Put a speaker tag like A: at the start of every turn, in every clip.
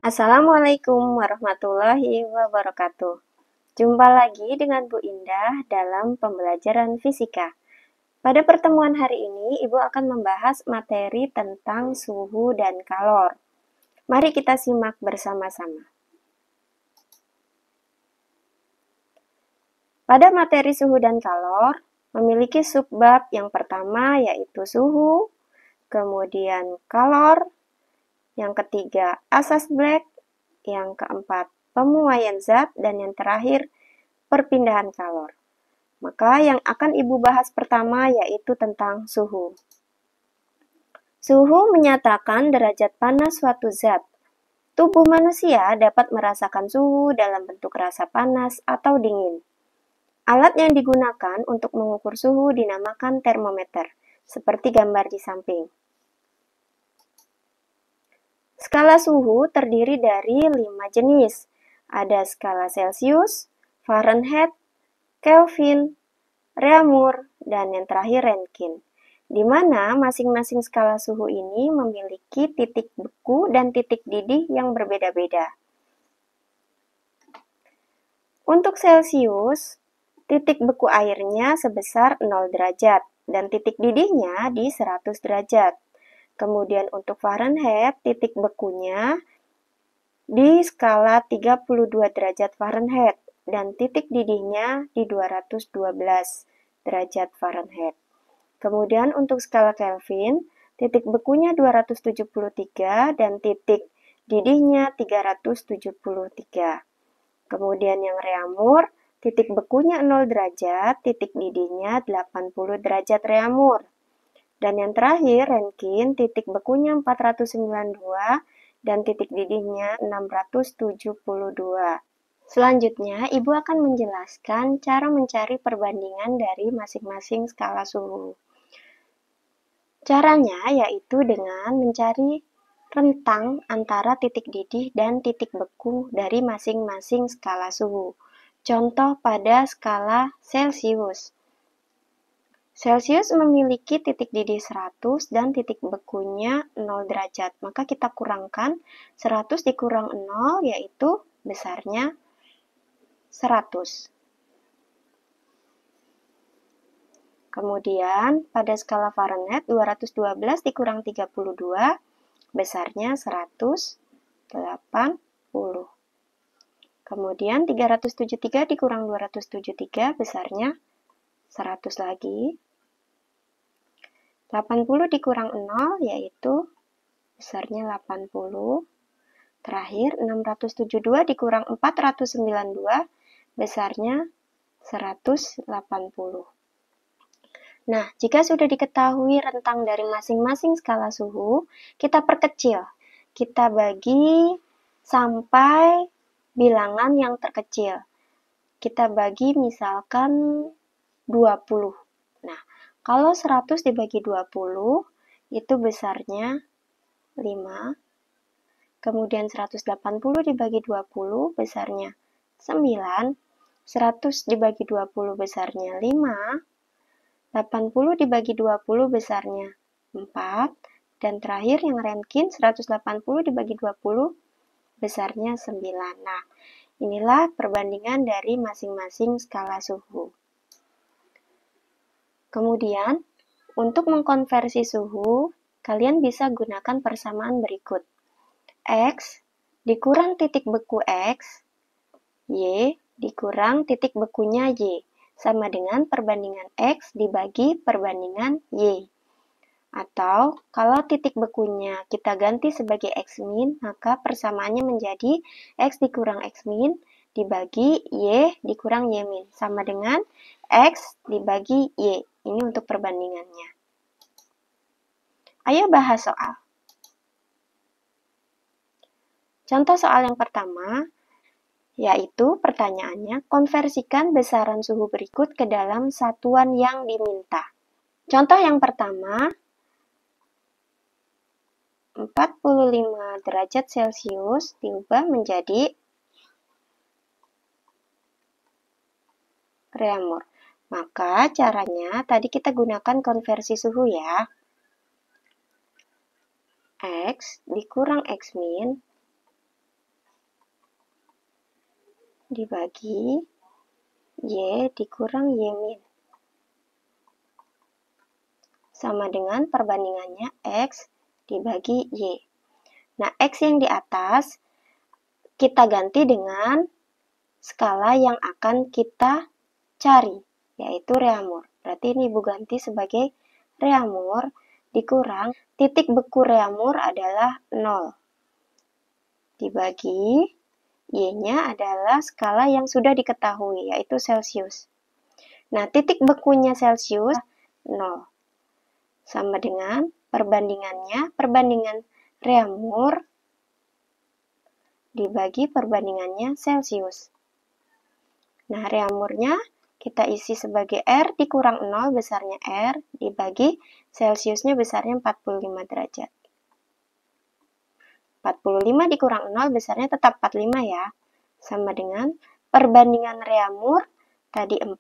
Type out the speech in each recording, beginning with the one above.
A: Assalamualaikum warahmatullahi wabarakatuh. Jumpa lagi dengan Bu Indah dalam pembelajaran fisika. Pada pertemuan hari ini, Ibu akan membahas materi tentang suhu dan kalor. Mari kita simak bersama-sama. Pada materi suhu dan kalor, memiliki subbab yang pertama yaitu suhu, kemudian kalor, yang ketiga asas Black, yang keempat pemuaian zat, dan yang terakhir perpindahan kalor. Maka yang akan Ibu bahas pertama yaitu tentang suhu. Suhu menyatakan derajat panas suatu zat. Tubuh manusia dapat merasakan suhu dalam bentuk rasa panas atau dingin. Alat yang digunakan untuk mengukur suhu dinamakan termometer, seperti gambar di samping. Skala suhu terdiri dari 5 jenis. Ada skala Celcius, Fahrenheit, Kelvin, Reaumur, dan yang terakhir Rentgen, di mana masing-masing skala suhu ini memiliki titik beku dan titik didih yang berbeda-beda. Untuk Celcius, titik beku airnya sebesar 0 derajat dan titik didihnya di 100 derajat. Kemudian untuk Fahrenheit, titik bekunya di skala 32 derajat Fahrenheit dan titik didihnya di 212 derajat Fahrenheit. Kemudian untuk skala Kelvin, titik bekunya 273 dan titik didihnya 373. Kemudian yang Reaumur, titik bekunya 0 derajat, titik didihnya 80 derajat Reaumur. Dan yang terakhir, Rentgen, titik bekunya 492 dan titik didihnya 672. Selanjutnya, Ibu akan menjelaskan cara mencari perbandingan dari masing-masing skala suhu. Caranya yaitu dengan mencari rentang antara titik didih dan titik beku dari masing-masing skala suhu. Contoh pada skala Celcius. Celcius memiliki titik didih 100 dan titik bekunya 0 derajat. Maka kita kurangkan 100 dikurang 0 yaitu besarnya 100. Kemudian pada skala Fahrenheit 212 dikurang 32 besarnya 180. Kemudian 373 dikurang 273 besarnya 100 lagi. 80 dikurang 0 yaitu besarnya 80. Terakhir 672 dikurang 492 besarnya 180. Nah, jika sudah diketahui rentang dari masing-masing skala suhu, kita perkecil. Kita bagi sampai bilangan yang terkecil. Kita bagi misalkan 20. Nah, kalau 100 dibagi 20, itu besarnya 5. Kemudian 180 dibagi 20 besarnya 9. 100 dibagi 20 besarnya 5. 80 dibagi 20 besarnya 4. Dan terakhir yang Rentgen 180 dibagi 20 besarnya 9. Nah, inilah perbandingan dari masing-masing skala suhu. Kemudian, untuk mengkonversi suhu, kalian bisa gunakan persamaan berikut. X dikurang titik beku X, Y dikurang titik bekunya Y, sama dengan perbandingan X dibagi perbandingan Y. Atau, kalau titik bekunya kita ganti sebagai X min, maka persamaannya menjadi X dikurang X min dibagi Y dikurang Y min, sama dengan X dibagi Y. Ini untuk perbandingannya. Ayo bahas soal. Contoh soal yang pertama, yaitu pertanyaannya, konversikan besaran suhu berikut ke dalam satuan yang diminta. Contoh yang pertama, 45 derajat Celcius diubah menjadi Reaumur. Maka caranya tadi kita gunakan konversi suhu ya. X dikurang X min dibagi Y dikurang Y min. Sama dengan perbandingannya X dibagi Y. Nah, X yang di atas kita ganti dengan skala yang akan kita cari, yaitu reamur. Berarti ini Ibu ganti sebagai reamur dikurang titik beku reamur adalah 0. Dibagi Y-nya adalah skala yang sudah diketahui, yaitu Celsius. Nah, titik bekunya Celsius 0. Sama dengan perbandingan reamur dibagi perbandingannya Celsius. Nah, reamurnya kita isi sebagai R dikurang 0 besarnya R dibagi Celsiusnya besarnya 45 derajat. 45 dikurang 0 besarnya tetap 45 ya. Sama dengan perbandingan reamur tadi 4,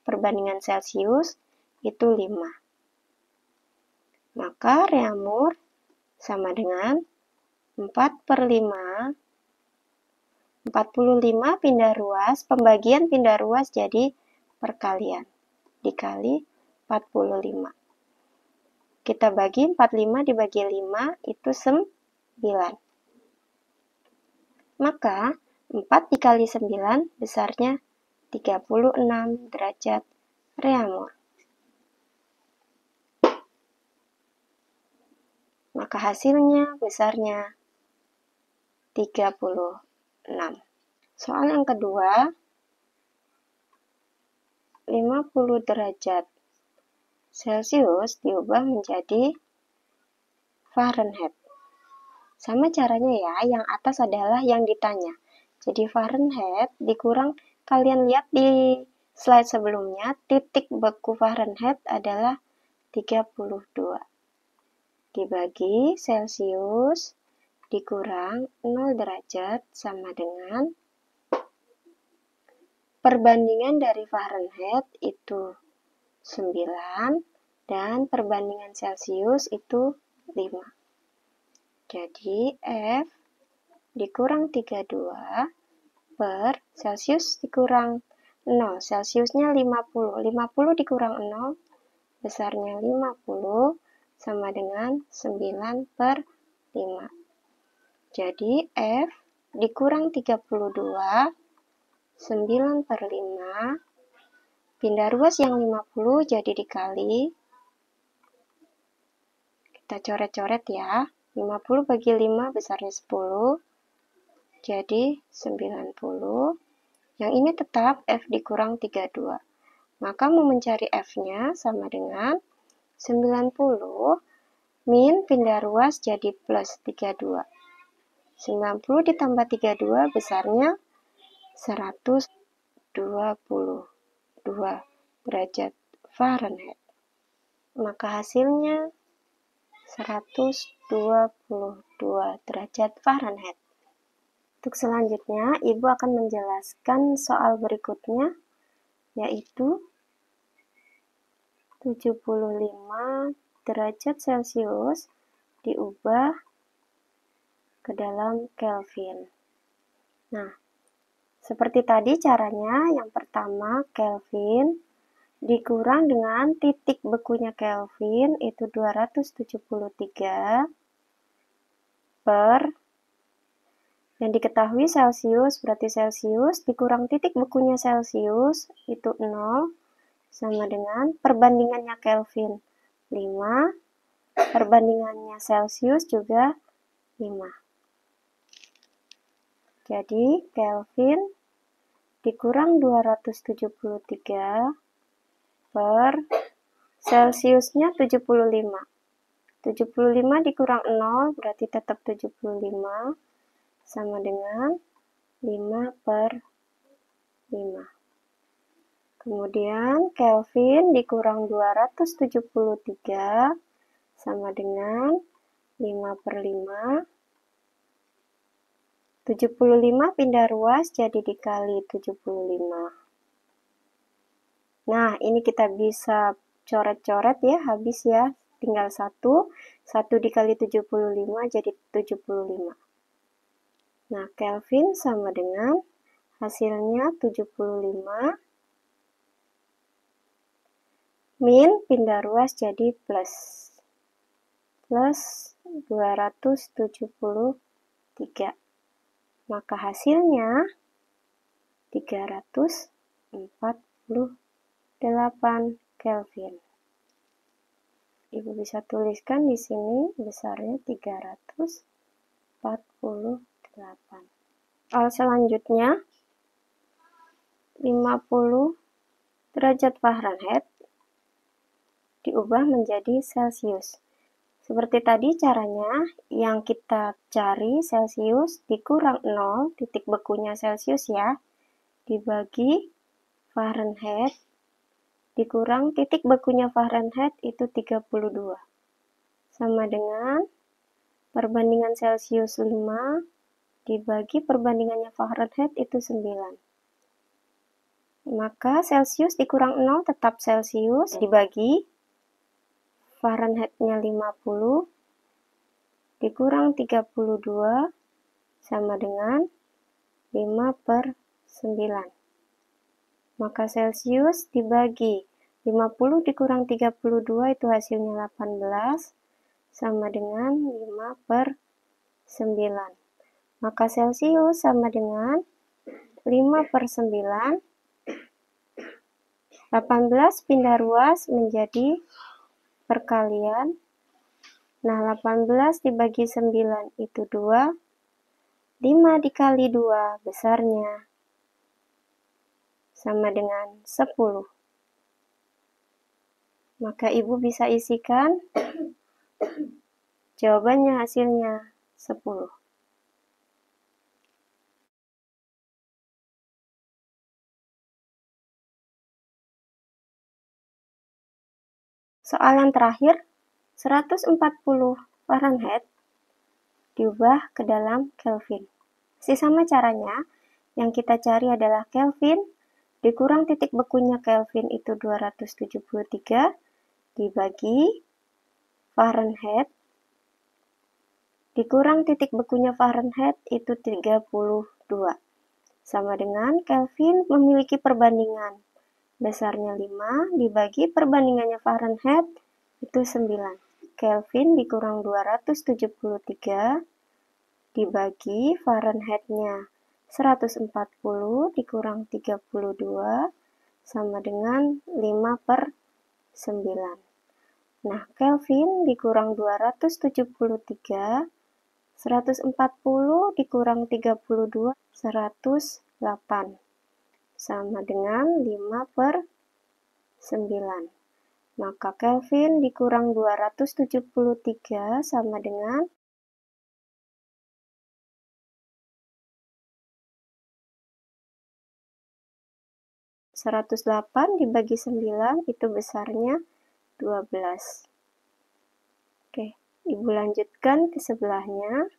A: perbandingan Celsius itu 5. Maka reamur sama dengan 4/5, 45 pindah ruas, pembagian pindah ruas jadi perkalian, dikali 45. Kita bagi 45 dibagi 5, itu 9. Maka 4 dikali 9 besarnya 36 derajat reamur. Maka hasilnya besarnya 36. Soal yang kedua, 50 derajat Celsius diubah menjadi Fahrenheit. Sama caranya ya, yang atas adalah yang ditanya. Jadi Fahrenheit dikurang, kalian lihat di slide sebelumnya, titik beku Fahrenheit adalah 32. Dibagi Celsius dikurang 0 derajat sama dengan perbandingan dari Fahrenheit itu 9 dan perbandingan Celsius itu 5. Jadi F dikurang 32 per Celsius dikurang 0. Celsiusnya 50. 50 dikurang 0 besarnya 50 sama dengan 9/5. Jadi F dikurang 32, 9/5, pindah ruas yang 50 jadi dikali. Kita coret-coret ya. 50 bagi 5 besarnya 10, jadi 90. Yang ini tetap F dikurang 32. Maka mau mencari F-nya sama dengan 90 min pindah ruas jadi plus 32. 90 ditambah 32 besarnya 122 derajat Fahrenheit. Maka hasilnya 122 derajat Fahrenheit. Untuk selanjutnya, Ibu akan menjelaskan soal berikutnya, yaitu 75 derajat Celsius diubah ke dalam Kelvin. Nah, seperti tadi caranya, yang pertama Kelvin dikurang dengan titik bekunya Kelvin itu 273 per yang diketahui Celsius, berarti Celsius dikurang titik bekunya Celsius itu 0 sama dengan perbandingannya Kelvin 5, perbandingannya Celsius juga 5. Jadi Kelvin dikurang 273 per Celsiusnya 75. 75 dikurang 0 berarti tetap 75 sama dengan 5/5. Kemudian Kelvin dikurang 273 sama dengan 5/5. 75 pindah ruas jadi dikali 75. Nah, ini kita bisa coret-coret ya, habis ya. Tinggal 1 dikali 75 jadi 75. Nah, Kelvin sama dengan Hasilnya 75. Min pindah ruas jadi plus 273. Maka hasilnya 348 Kelvin. Ibu bisa tuliskan di sini besarnya 348. Soal selanjutnya 50 derajat Fahrenheit diubah menjadi Celcius. Seperti tadi caranya, yang kita cari Celcius dikurang 0, titik bekunya Celcius ya, dibagi Fahrenheit, dikurang titik bekunya Fahrenheit itu 32. Sama dengan perbandingan Celcius 5, dibagi perbandingannya Fahrenheit itu 9. Maka Celcius dikurang 0 tetap Celcius, dibagi Fahrenheit-nya 50, dikurang 32, sama dengan 5/9. Maka Celcius dibagi 50 dikurang 32 itu hasilnya 18, sama dengan 5/9. Maka Celcius sama dengan 5/9. 18 pindah ruas menjadi perkalian. Nah, 18 dibagi 9 itu 2. 5 dikali 2 besarnya sama dengan 10. Maka ibu bisa isikan jawabannya hasilnya 10. Soal yang terakhir, 140 Fahrenheit diubah ke dalam Kelvin. Masih sama caranya, yang kita cari adalah Kelvin, dikurang titik bekunya Kelvin itu 273, dibagi Fahrenheit, dikurang titik bekunya Fahrenheit itu 32. Sama dengan Kelvin memiliki perbandingan. Besarnya 5 dibagi perbandingannya Fahrenheit itu 9. Kelvin dikurang 273 dibagi Fahrenheit-nya 140 dikurang 32 sama dengan 5/9. Nah, Kelvin dikurang 273, 140 dikurang 32, 108. Sama dengan 5/9. Maka Kelvin dikurang 273 sama dengan 108 dibagi 9 itu besarnya 12. Oke, ibu lanjutkan ke sebelahnya.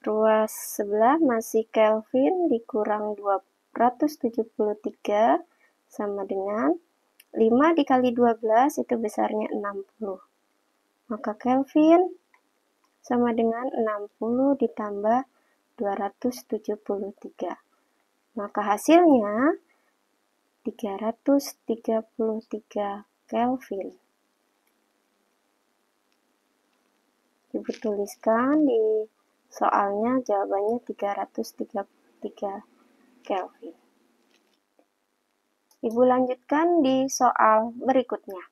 A: Ruas sebelah masih Kelvin dikurang 273 sama dengan 5 dikali 12 itu besarnya 60. Maka Kelvin sama dengan 60 ditambah 273. Maka hasilnya 333 Kelvin. Ibu tuliskan di soalnya jawabannya 333 Kelvin. Ibu lanjutkan di soal berikutnya.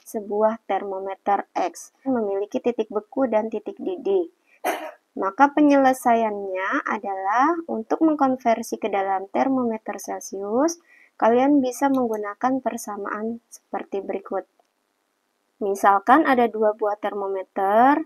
A: Sebuah termometer X memiliki titik beku dan titik didih. Maka penyelesaiannya adalah untuk mengkonversi ke dalam termometer Celcius, kalian bisa menggunakan persamaan seperti berikut. Misalkan ada 2 buah termometer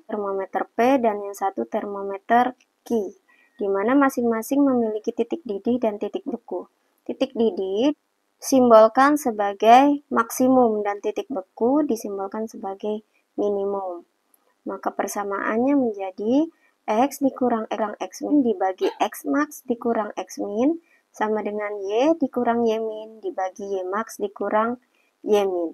A: P dan yang satu termometer Q, di mana masing-masing memiliki titik didih dan titik beku. Titik didih disimbolkan sebagai maksimum dan titik beku disimbolkan sebagai minimum. Maka persamaannya menjadi X dikurang X min dibagi X max dikurang X min sama dengan Y dikurang Y min dibagi Y max dikurang Y min.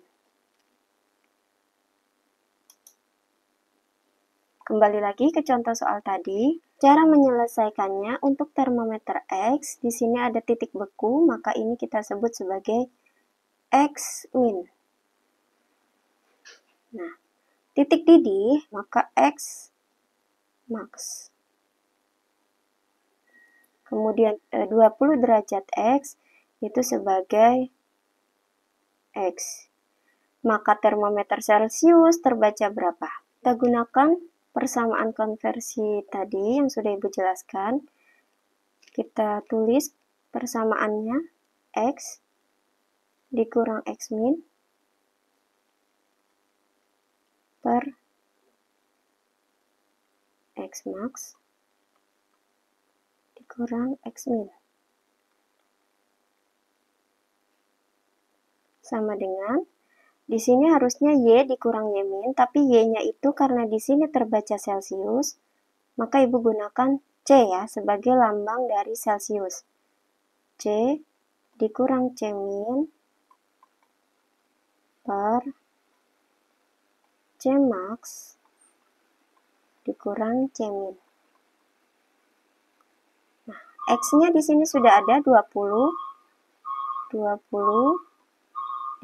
A: Kembali lagi ke contoh soal tadi. Cara menyelesaikannya untuk termometer X, di sini ada titik beku, maka ini kita sebut sebagai X min. Nah, titik didih, maka X max. Kemudian 20 derajat X itu sebagai X. Maka termometer Celcius terbaca berapa? Kita gunakan persamaan konversi tadi yang sudah Ibu jelaskan. Kita tulis persamaannya X dikurang X min per X max dikurang X min. Sama dengan, di sini harusnya Y dikurang Y min, tapi Y-nya itu karena di sini terbaca Celcius, maka Ibu gunakan C ya, sebagai lambang dari Celcius. C dikurang C min per C max dikurang C min. Nah, X-nya di sini sudah ada 20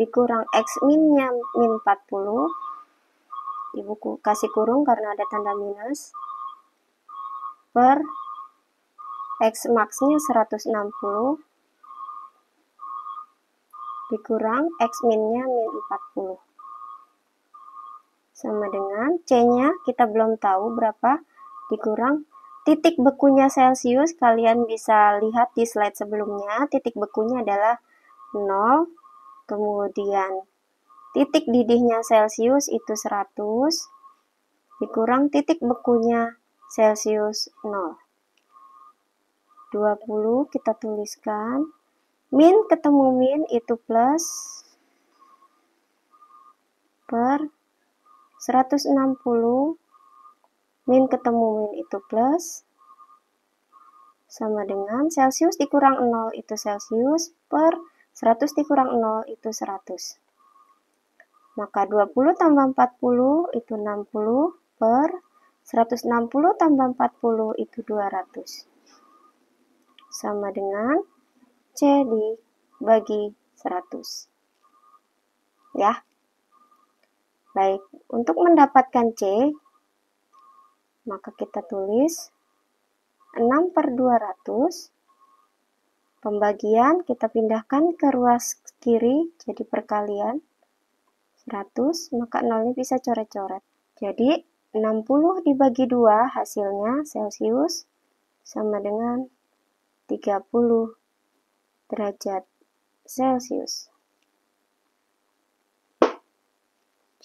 A: dikurang X min-nya min 40. Ibu kasih kurung karena ada tanda minus. Per X max-nya 160 dikurang X min-nya min 40. Sama dengan C-nya kita belum tahu berapa, dikurang titik bekunya Celcius. Kalian bisa lihat di slide sebelumnya, titik bekunya adalah 0. Kemudian titik didihnya Celcius itu 100 dikurang titik bekunya Celcius 0. 20 kita tuliskan, min ketemu min itu plus per 160 min ketemu min itu plus sama dengan Celcius dikurang 0 itu Celcius per 100 dikurang 0 itu 100. Maka 20 tambah 40 itu 60 per 160 tambah 40 itu 200. Sama dengan C dibagi 100. Ya. Baik, untuk mendapatkan C, maka kita tulis 6 per 200. Pembagian kita pindahkan ke ruas kiri, jadi perkalian 100, maka nolnya bisa coret-coret. Jadi 60 dibagi 2 hasilnya Celcius sama dengan 30 derajat Celcius.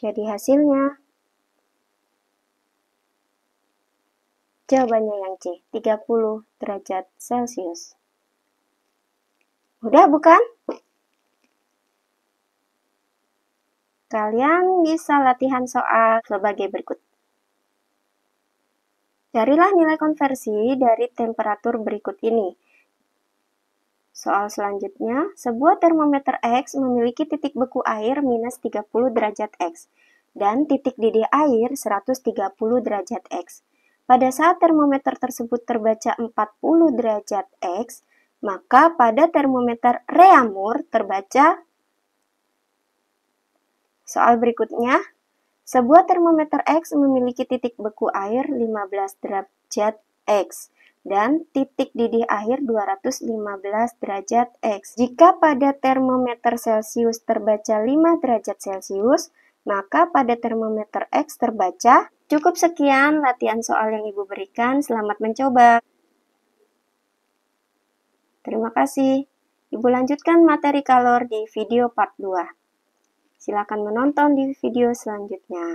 A: Jadi hasilnya jawabannya yang C, 30 derajat Celcius. Mudah bukan? Kalian bisa latihan soal sebagai berikut. Carilah nilai konversi dari temperatur berikut ini. Soal selanjutnya, sebuah termometer X memiliki titik beku air minus 30 derajat X dan titik didih air 130 derajat X. Pada saat termometer tersebut terbaca 40 derajat X, maka pada termometer Reaumur terbaca. Soal berikutnya, sebuah termometer X memiliki titik beku air 15 derajat X dan titik didih air 215 derajat X. Jika pada termometer Celcius terbaca 5 derajat Celcius, maka pada termometer X terbaca. Cukup sekian latihan soal yang Ibu berikan. Selamat mencoba. Terima kasih. Ibu lanjutkan materi kalor di video part 2. Silakan menonton di video selanjutnya.